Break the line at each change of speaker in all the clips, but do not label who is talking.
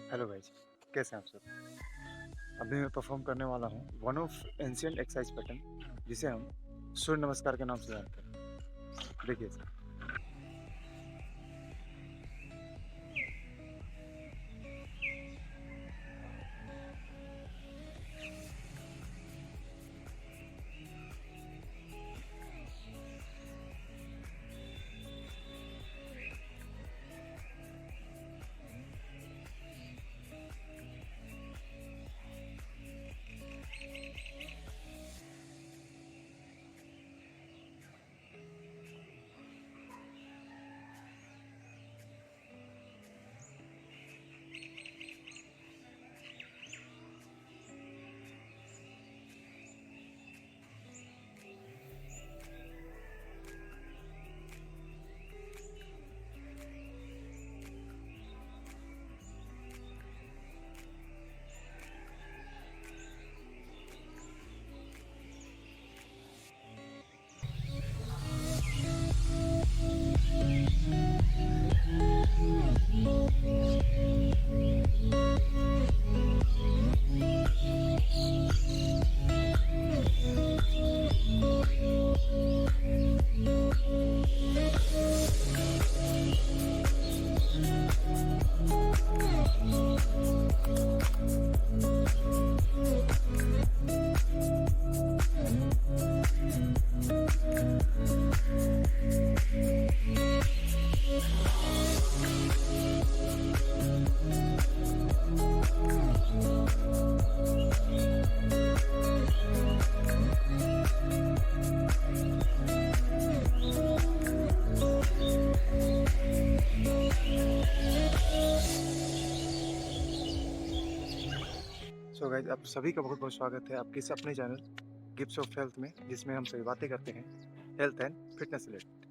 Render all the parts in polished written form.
Hello guys, कैसे हैं आप सब? अभी मैं परफॉर्म करने वाला हूँ one of ancient exercise pattern जिसे हम सूर्य नमस्कार के नाम से जानते हैं। देखिए सर। सो गाइस, आप सभी का बहुत बहुत स्वागत है आपके इस अपने चैनल गिफ्ट्स ऑफ हेल्थ में, जिसमें हम सभी बातें करते हैं health and fitness related.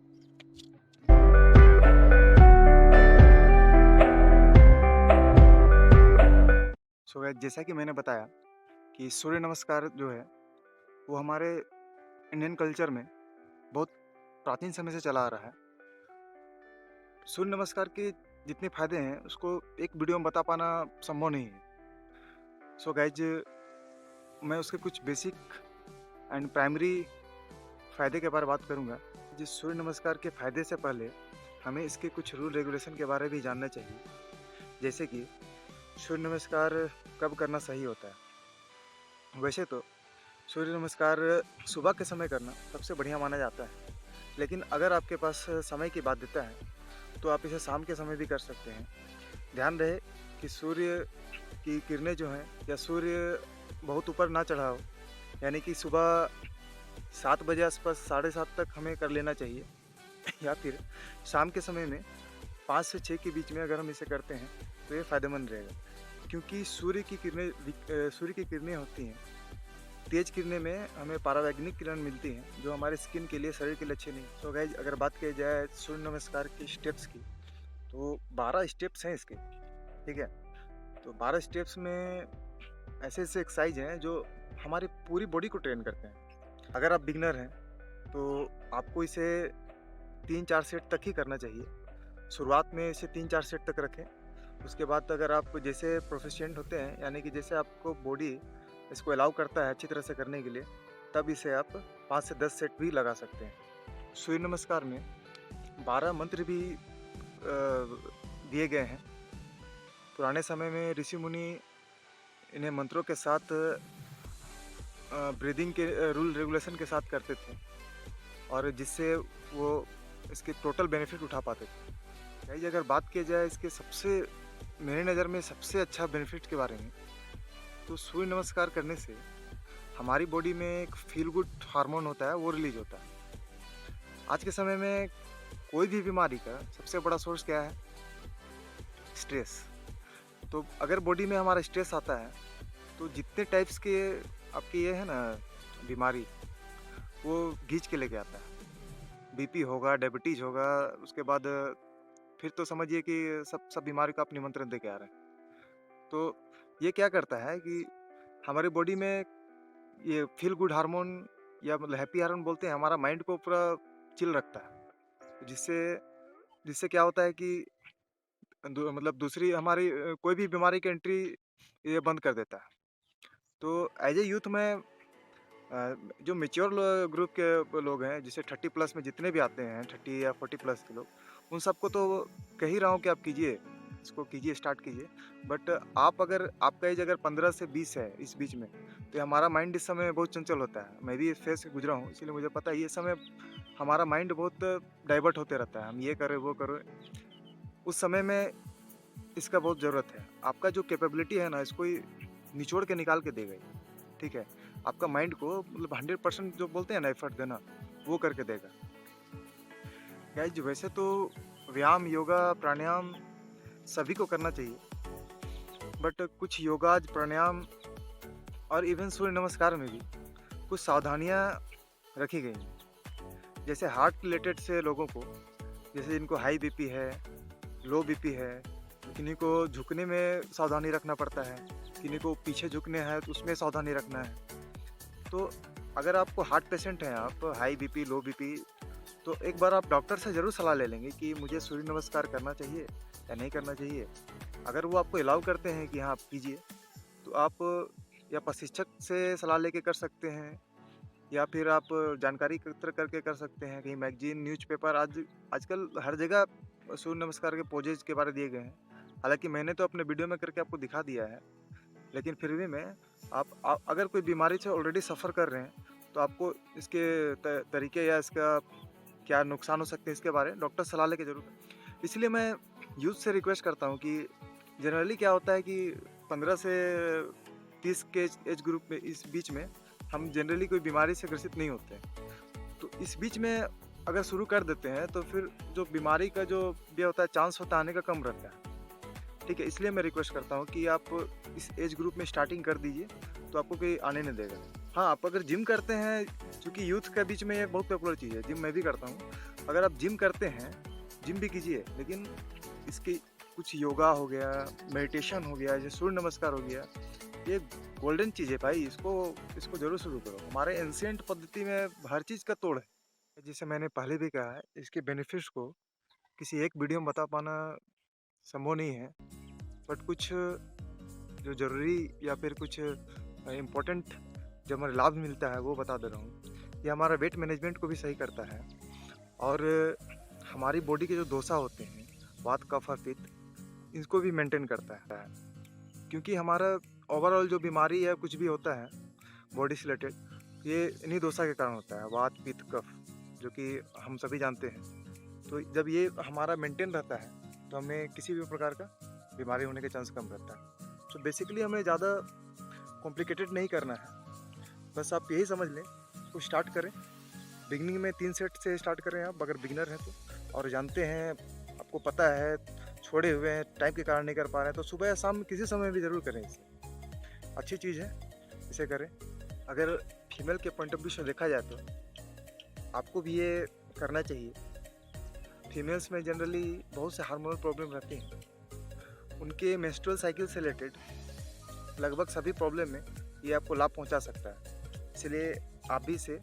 So guys, जैसा कि मैंने बताया कि सूर्य नमस्कार जो है वो हमारे इंडियन कल्चर में बहुत प्राचीन समय से चला आ रहा है। सूर्य नमस्कार के जितने फायदे हैं उसको एक वीडियो में बता पाना संभव नहीं है। सो गाइज, मैं उसके कुछ बेसिक एंड प्राइमरी फ़ायदे के बारे में बात करूँगा। जिस सूर्य नमस्कार के फ़ायदे से पहले हमें इसके कुछ रूल रेगुलेशन के बारे में भी जानना चाहिए, जैसे कि सूर्य नमस्कार कब करना सही होता है। वैसे तो सूर्य नमस्कार सुबह के समय करना सबसे बढ़िया माना जाता है, लेकिन अगर आपके पास समय की बाध्यता है तो आप इसे शाम के समय भी कर सकते हैं। ध्यान रहे कि सूर्य की किरणें जो हैं या सूर्य बहुत ऊपर ना चढ़ा हो, यानी कि सुबह 7 बजे आसपास 7:30 तक हमें कर लेना चाहिए या फिर शाम के समय में 5 से 6 के बीच में अगर हम इसे करते हैं तो ये फ़ायदेमंद रहेगा, क्योंकि सूर्य की किरणें होती हैं। तेज किरणें में हमें परावैंगनिक किरण मिलती हैं जो हमारे स्किन के लिए, शरीर के लिए अच्छे नहीं। सो गाइज, अगर बात की जाए सूर्य नमस्कार के स्टेप्स की, तो 12 स्टेप्स हैं इसके। ठीक है, तो 12 स्टेप्स में ऐसे ऐसे एक्सरसाइज हैं जो हमारी पूरी बॉडी को ट्रेन करते हैं। अगर आप बिगनर हैं तो आपको इसे 3-4 सेट तक ही करना चाहिए। शुरुआत में इसे 3-4 सेट तक रखें। उसके बाद अगर आप जैसे प्रोफिशिएंट होते हैं, यानी कि जैसे आपको बॉडी इसको अलाउ करता है अच्छी तरह से करने के लिए, तब इसे आप 5 से 10 सेट भी लगा सकते हैं। सूर्य नमस्कार में 12 मंत्र भी दिए गए हैं। पुराने समय में ऋषि मुनि इन्हें मंत्रों के साथ ब्रीदिंग के रूल रेगुलेशन के साथ करते थे, और जिससे वो इसके टोटल बेनिफिट उठा पाते थे। गाइस, अगर बात की जाए इसके सबसे, मेरी नज़र में सबसे अच्छा बेनिफिट के बारे में, तो सूर्य नमस्कार करने से हमारी बॉडी में एक फील गुड हार्मोन होता है, वो रिलीज होता है। आज के समय में कोई भी बीमारी का सबसे बड़ा सोर्स क्या है? स्ट्रेस। तो अगर बॉडी में हमारा स्ट्रेस आता है तो जितने टाइप्स के आपके ये है ना बीमारी, वो खींच के लेके आता है। बीपी होगा, डायबिटीज़ होगा, उसके बाद फिर तो समझिए कि सब सब बीमारी का आप निमंत्रण दे के आ रहे हैं। तो ये क्या करता है कि हमारी बॉडी में ये फील गुड हार्मोन या मतलब हैप्पी हार्मोन बोलते हैं, हमारा माइंड को पूरा चिल रखता है। जिससे जिससे क्या होता है कि मतलब दूसरी हमारी कोई भी बीमारी की एंट्री ये बंद कर देता है। तो एज ए यूथ में जो मैच्योर ग्रुप के लोग हैं, जैसे 30 प्लस में जितने भी आते हैं, 30 या 40 प्लस के लोग, उन सबको तो कह ही रहा हूँ कि आप कीजिए, इसको कीजिए, स्टार्ट कीजिए। बट आप अगर आपका एज अगर 15 से 20 है इस बीच में, तो हमारा माइंड इस समय बहुत चंचल होता है। मैं भी इस फेज से गुजरा हूँ, इसलिए मुझे पता है ये समय हमारा माइंड बहुत डाइवर्ट होते रहता है। हम ये करें, वो करें। उस समय में इसका बहुत ज़रूरत है। आपका जो कैपेबिलिटी है ना, इसको ये निचोड़ के निकाल के देगा ये, ठीक है? आपका माइंड को मतलब 100% जो बोलते हैं ना एफर्ट देना, वो करके देगा। गाइस वैसे तो व्यायाम, योगा, प्राणायाम सभी को करना चाहिए। बट कुछ योगाज, प्राणायाम और इवन सूर्य नमस्कार में भी कुछ सावधानियाँ रखी गई हैं। जैसे हार्ट रिलेटेड से लोगों को, जैसे जिनको हाई बीपी है, लो बीपी है, किन्हीं को झुकने में सावधानी रखना पड़ता है, किन्हीं को पीछे झुकने हैं तो उसमें सावधानी रखना है। तो अगर आपको हार्ट पेशेंट हैं आप, हाई बीपी, लो बीपी, तो एक बार आप डॉक्टर से ज़रूर सलाह ले लेंगे कि मुझे सूर्य नमस्कार करना चाहिए या नहीं करना चाहिए। अगर वो आपको अलाउ करते हैं कि हाँ, आप कीजिए, तो आप या प्रशिक्षक से सलाह लेके कर सकते हैं या फिर आप जानकारी एकत्र करके कर सकते हैं। कहीं मैगज़ीन, न्यूज़पेपर, आजकल हर जगह सूर्य नमस्कार के पोजेज़ के बारे दिए गए हैं। हालाँकि मैंने तो अपने वीडियो में करके आपको दिखा दिया है, लेकिन फिर भी मैं आप अगर कोई बीमारी से ऑलरेडी सफ़र कर रहे हैं, तो आपको इसके तरीके या इसका क्या नुकसान हो सकते हैं इसके बारे में डॉक्टर सलाह लेके ज़रूर करें। इसलिए मैं यूथ से रिक्वेस्ट करता हूँ कि जनरली क्या होता है कि 15 से 30 के एज ग्रुप में, इस बीच में हम जनरली कोई बीमारी से ग्रसित नहीं होते हैं। तो इस बीच में अगर शुरू कर देते हैं तो फिर जो बीमारी का जो ये होता है चांस होता है आने का कम रहता है। ठीक है, इसलिए मैं रिक्वेस्ट करता हूँ कि आप इस एज ग्रुप में स्टार्टिंग कर दीजिए, तो आपको कोई आने नहीं देगा। हाँ, आप अगर जिम करते हैं, चूँकि यूथ के बीच में ये बहुत पॉपुलर चीज़ है, जिम मैं भी करता हूँ। अगर आप जिम करते हैं, जिम भी कीजिए, लेकिन इसके कुछ योगा हो गया, मेडिटेशन हो गया, जैसे सूर्य नमस्कार हो गया, ये गोल्डन चीज़ है भाई, इसको इसको ज़रूर शुरू करो। हमारे एंशिएंट पद्धति में हर चीज़ का तोड़ है। जैसे मैंने पहले भी कहा है, इसके बेनिफिट्स को किसी एक वीडियो में बता पाना संभव नहीं है। बट कुछ जो ज़रूरी या फिर कुछ इम्पोर्टेंट जो हमें लाभ मिलता है वो बता दे रहा हूँ। ये हमारा वेट मैनेजमेंट को भी सही करता है और हमारी बॉडी के जो दोषा होते हैं, वात, कफ और पित्त, इनको भी मेंटेन करता है। क्योंकि हमारा ओवरऑल जो बीमारी है, कुछ भी होता है बॉडी से रिलेटेड, ये इन्हीं दोषा के कारण होता है, वात, पित्त, कफ, जो कि हम सभी जानते हैं। तो जब ये हमारा मेंटेन रहता है तो हमें किसी भी प्रकार का बीमारी होने के चांस कम रहता है। तो बेसिकली हमें ज़्यादा कॉम्प्लिकेटेड नहीं करना है, बस आप यही समझ लें, उसको स्टार्ट करें। बिगिनिंग में 3 सेट से स्टार्ट करें आप अगर बिगिनर हैं तो, और जानते हैं, आपको पता है, छोड़े हुए हैं, टाइम के कारण नहीं कर पा रहे हैं, तो सुबह या शाम किसी समय भी ज़रूर करें इसे। अच्छी चीज़ है, इसे करें। अगर फीमेल के पॉइंट ऑफ व्यू से देखा जाए तो आपको भी ये करना चाहिए। फीमेल्स में जनरली बहुत से हार्मोनल प्रॉब्लम रहती हैं। उनके मेंस्ट्रुअल साइकिल से रिलेटेड लगभग सभी प्रॉब्लम में ये आपको लाभ पहुंचा सकता है। इसलिए आप भी इसे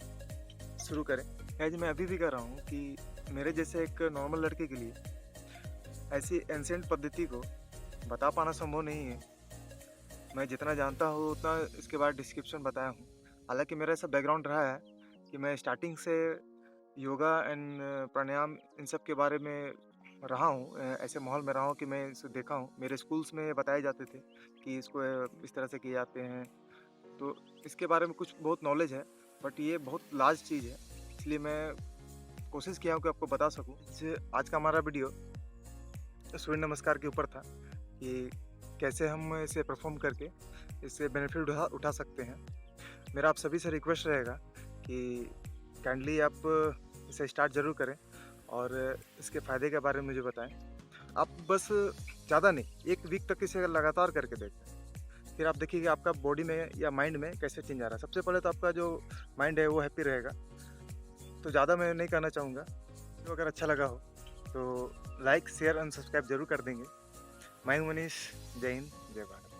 शुरू करें। एज मैं अभी भी कह रहा हूँ कि मेरे जैसे एक नॉर्मल लड़के के लिए ऐसी एंशिएंट पद्धति को बता पाना संभव नहीं है। मैं जितना जानता हूँ उतना इसके बाद डिस्क्रिप्शन बताया हूँ। हालांकि मेरा ऐसा बैकग्राउंड रहा है कि मैं स्टार्टिंग से योगा एंड प्राणायाम इन सब के बारे में रहा हूँ, ऐसे माहौल में रहा हूँ कि मैं इसे देखा हूँ। मेरे स्कूल्स में बताए जाते थे कि इसको इस तरह से किए जाते हैं, तो इसके बारे में कुछ बहुत नॉलेज है। बट ये बहुत लार्ज चीज़ है, इसलिए मैं कोशिश किया हूँ कि आपको बता सकूँ। जैसे आज का हमारा वीडियो सूर्य नमस्कार के ऊपर था कि कैसे हम इसे परफॉर्म करके इससे बेनिफिट उठा सकते हैं। मेरा आप सभी से रिक्वेस्ट रहेगा कि काइंडली आप इसे स्टार्ट ज़रूर करें और इसके फ़ायदे के बारे में मुझे बताएं। आप बस ज़्यादा नहीं, 1 वीक तक इसे लगातार करके देखें, फिर आप देखिए आपका बॉडी में या माइंड में कैसे चेंज आ रहा है। सबसे पहले तो आपका जो माइंड है वो हैप्पी रहेगा। तो ज़्यादा मैं नहीं कहना चाहूँगा। तो अगर अच्छा लगा हो तो लाइक, शेयर एंड सब्सक्राइब ज़रूर कर देंगे। मैं हूं मनीष। जय हिंद, जय भारत।